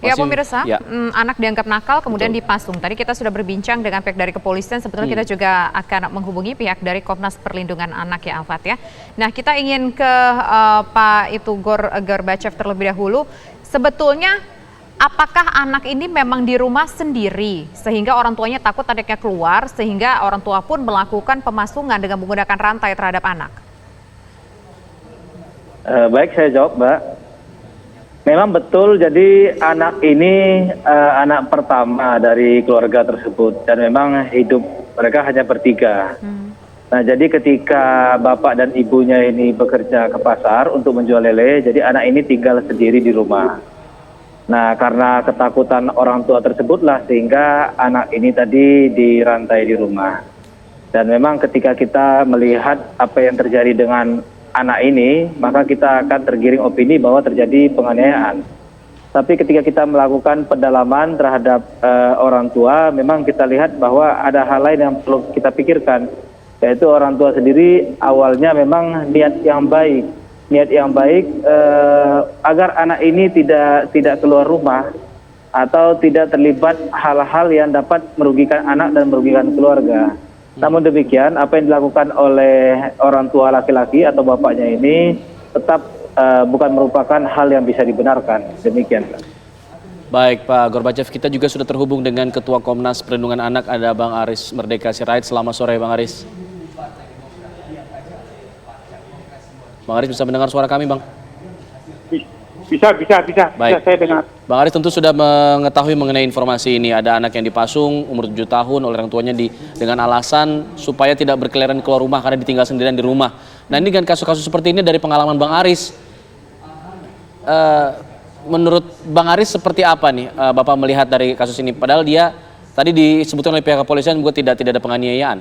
Ya pemirsa, Ya. anak dianggap nakal kemudian Betul. dipasung. Tadi kita sudah berbincang dengan pihak dari kepolisian, sebetulnya kita juga akan menghubungi pihak dari Komnas Perlindungan Anak ya Alfat ya. Nah kita ingin ke Pak Gorbachev terlebih dahulu. Sebetulnya apakah anak ini memang di rumah sendiri sehingga orang tuanya takut adiknya keluar sehingga orang tua pun melakukan pemasungan dengan menggunakan rantai terhadap anak? Baik, saya jawab, Mbak. Memang betul, jadi anak ini anak pertama dari keluarga tersebut dan memang hidup mereka hanya bertiga. Nah, jadi ketika bapak dan ibunya ini bekerja ke pasar untuk menjual lele, jadi anak ini tinggal sendiri di rumah. Nah, karena ketakutan orang tua tersebutlah sehingga anak ini tadi dirantai di rumah. Dan memang ketika kita melihat apa yang terjadi dengan anak ini, maka kita akan tergiring opini bahwa terjadi penganiayaan. Tapi ketika kita melakukan pendalaman terhadap orang tua, memang kita lihat bahwa ada hal lain yang perlu kita pikirkan, yaitu orang tua sendiri awalnya memang niat yang baik agar anak ini tidak keluar rumah atau tidak terlibat hal-hal yang dapat merugikan anak dan merugikan keluarga. Namun demikian, apa yang dilakukan oleh orang tua laki-laki atau bapaknya ini tetap bukan merupakan hal yang bisa dibenarkan. Demikian. Baik Pak Gorbachev, kita juga sudah terhubung dengan Ketua Komnas Perlindungan Anak, ada Bang Aris Merdeka Sirait. Selamat sore Bang Aris. Bang Aris bisa mendengar suara kami Bang? Bisa. Baik. Bisa saya dengar. Bang Aris tentu sudah mengetahui mengenai informasi ini. Ada anak yang dipasung umur 7 tahun oleh orang tuanya dengan alasan supaya tidak berkeliaran keluar rumah karena ditinggal sendirian di rumah. Nah ini kan kasus-kasus seperti ini dari pengalaman Bang Aris. Menurut Bang Aris seperti apa nih Bapak melihat dari kasus ini? Padahal dia tadi disebutkan oleh pihak kepolisian juga tidak ada penganiayaan.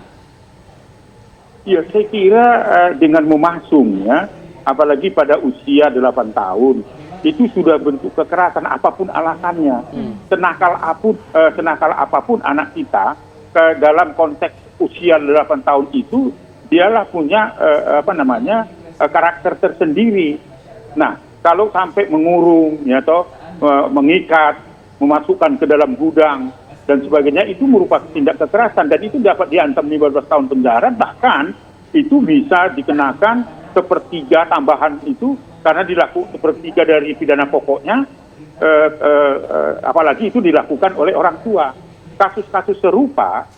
Ya, saya kira dengan memasung ya, apalagi pada usia 8 tahun, itu sudah bentuk kekerasan apapun alasannya. Senakal apapun anak kita dalam konteks usia 8 tahun itu, dialah punya karakter tersendiri. Nah, kalau sampai mengurung ya toh mengikat, memasukkan ke dalam gudang dan sebagainya, itu merupakan tindak kekerasan dan itu dapat diancam 15 tahun penjara, bahkan itu bisa dikenakan sepertiga tambahan itu karena dilakukan sepertiga dari pidana pokoknya, apalagi itu dilakukan oleh orang tua. Kasus-kasus serupa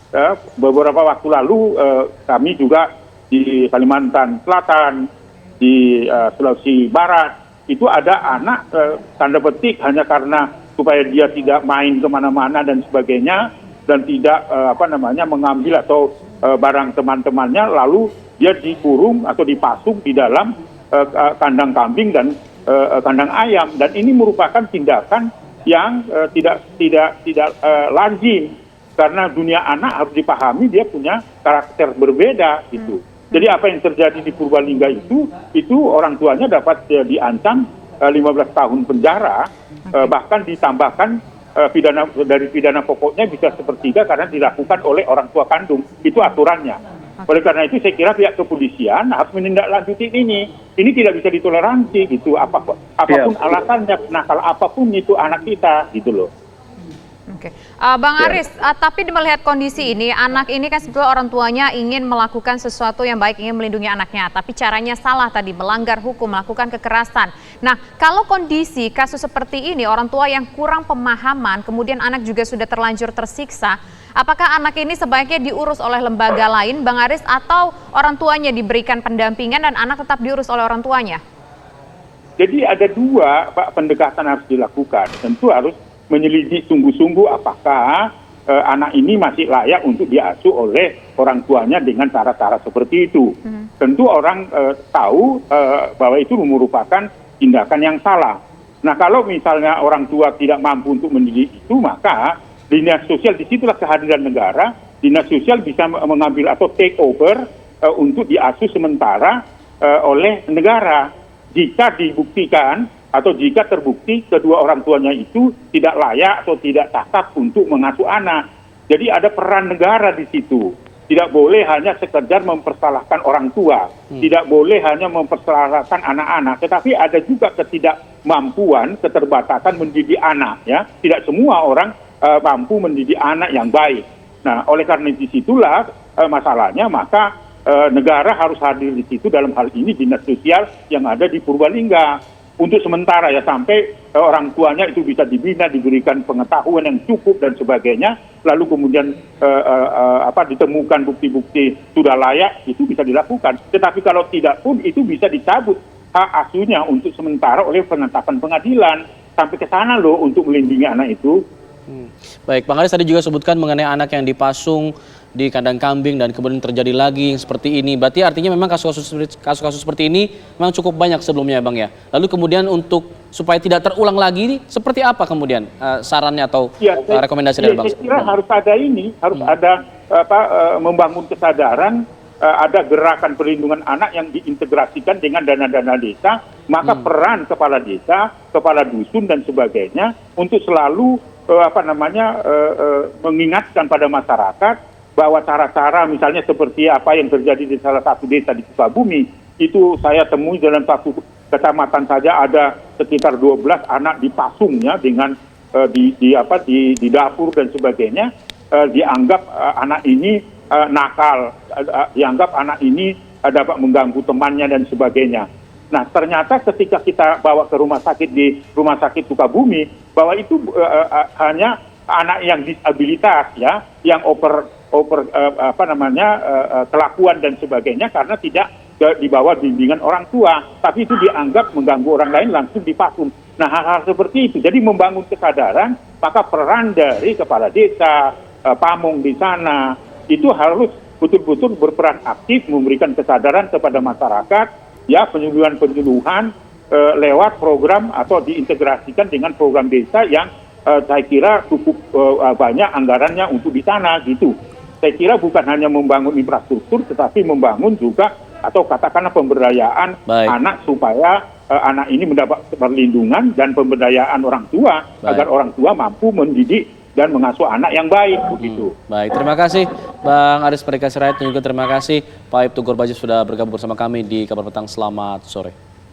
beberapa waktu lalu kami juga di Kalimantan Selatan, di Sulawesi Barat, itu ada anak tanda petik hanya karena supaya dia tidak main kemana-mana dan sebagainya dan tidak mengambil atau barang teman-temannya, lalu dia dikurung atau dipasung di dalam kandang kambing dan kandang ayam, dan ini merupakan tindakan yang tidak lazim karena dunia anak harus dipahami dia punya karakter berbeda gitu. Jadi apa yang terjadi di Purbalingga itu orang tuanya dapat diancam 15 tahun penjara, bahkan ditambahkan pidana pokoknya bisa sepertiga karena dilakukan oleh orang tua kandung. Itu aturannya. Oleh karena itu saya kira pihak kepolisian harus menindaklanjuti ini. Ini tidak bisa ditoleransi gitu. Apapun alasannya, nakal apapun itu anak kita gitu loh. Oke, Bang Aris, tapi melihat kondisi ini, anak ini kan sebetulnya orang tuanya ingin melakukan sesuatu yang baik, ingin melindungi anaknya, tapi caranya salah tadi, melanggar hukum, melakukan kekerasan. Nah, kalau kondisi kasus seperti ini, orang tua yang kurang pemahaman, kemudian anak juga sudah terlanjur tersiksa, apakah anak ini sebaiknya diurus oleh lembaga lain, Bang Aris, atau orang tuanya diberikan pendampingan dan anak tetap diurus oleh orang tuanya? Jadi ada dua pendekatan harus dilakukan. Tentu harus menyelidiki sungguh-sungguh apakah anak ini masih layak untuk diasuh oleh orang tuanya dengan cara-cara seperti itu. Tentu orang tahu bahwa itu merupakan tindakan yang salah. Nah, kalau misalnya orang tua tidak mampu untuk mendidik itu, maka dinas sosial, disitulah kehadiran negara. Dinas sosial bisa mengambil atau take over untuk diasuh sementara oleh negara. Jika dibuktikan atau jika terbukti kedua orang tuanya itu tidak layak atau tidak cocok untuk mengasuh anak. Jadi ada peran negara di situ. Tidak boleh hanya sekedar mempersalahkan orang tua. Tidak boleh hanya mempersalahkan anak-anak. Tetapi ada juga kemampuan, keterbatasan mendidik anak, ya. Tidak semua orang mampu mendidik anak yang baik. Nah, oleh karena disitulah masalahnya, maka negara harus hadir di situ, dalam hal ini dinas sosial yang ada di Purbalingga. Untuk sementara ya, sampai orang tuanya itu bisa dibina, diberikan pengetahuan yang cukup dan sebagainya, lalu kemudian ditemukan bukti-bukti sudah layak, itu bisa dilakukan. Tetapi kalau tidak pun itu bisa dicabut hak asuhnya untuk sementara oleh penetapan pengadilan. Sampai ke sana loh untuk melindungi anak itu. Baik, Bang Aris tadi juga sebutkan mengenai anak yang dipasung di kandang kambing dan kemudian terjadi lagi seperti ini. Berarti artinya memang kasus-kasus seperti ini memang cukup banyak sebelumnya, Bang, ya. Lalu kemudian untuk supaya tidak terulang lagi, seperti apa kemudian sarannya atau rekomendasi dari Bang? Saya kira harus ada harus ada membangun kesadaran, ada gerakan perlindungan anak yang diintegrasikan dengan dana-dana desa, maka peran kepala desa, kepala dusun dan sebagainya untuk selalu mengingatkan pada masyarakat bahwa cara-cara misalnya seperti apa yang terjadi di salah satu desa di Sukabumi, itu saya temui dalam satu kecamatan saja ada sekitar 12 anak dipasungnya dengan di dapur dan sebagainya, dianggap anak ini nakal, dianggap anak ini dapat mengganggu temannya dan sebagainya. Nah, ternyata ketika kita bawa ke rumah sakit di Rumah Sakit Sukabumi, bahwa itu hanya anak yang disabilitas, ya, yang kelakuan dan sebagainya karena tidak di bawah bimbingan orang tua, tapi itu dianggap mengganggu orang lain, langsung dipasung. Nah, hal-hal seperti itu. Jadi membangun kesadaran, maka peran dari kepala desa, pamong di sana itu harus betul-betul berperan aktif memberikan kesadaran kepada masyarakat, ya, penyuluhan lewat program atau diintegrasikan dengan program desa yang saya kira cukup banyak anggarannya untuk di sana gitu. Saya kira bukan hanya membangun infrastruktur, tetapi membangun juga atau katakanlah pemberdayaan anak supaya anak ini mendapat perlindungan dan pemberdayaan orang tua agar orang tua mampu mendidik dan mengasuh anak yang baik begitu. Baik, terima kasih Bang Aris Parika Sirait dan juga terima kasih Pak Aibtu Gorbajib sudah bergabung bersama kami di Kabar Petang. Selamat sore.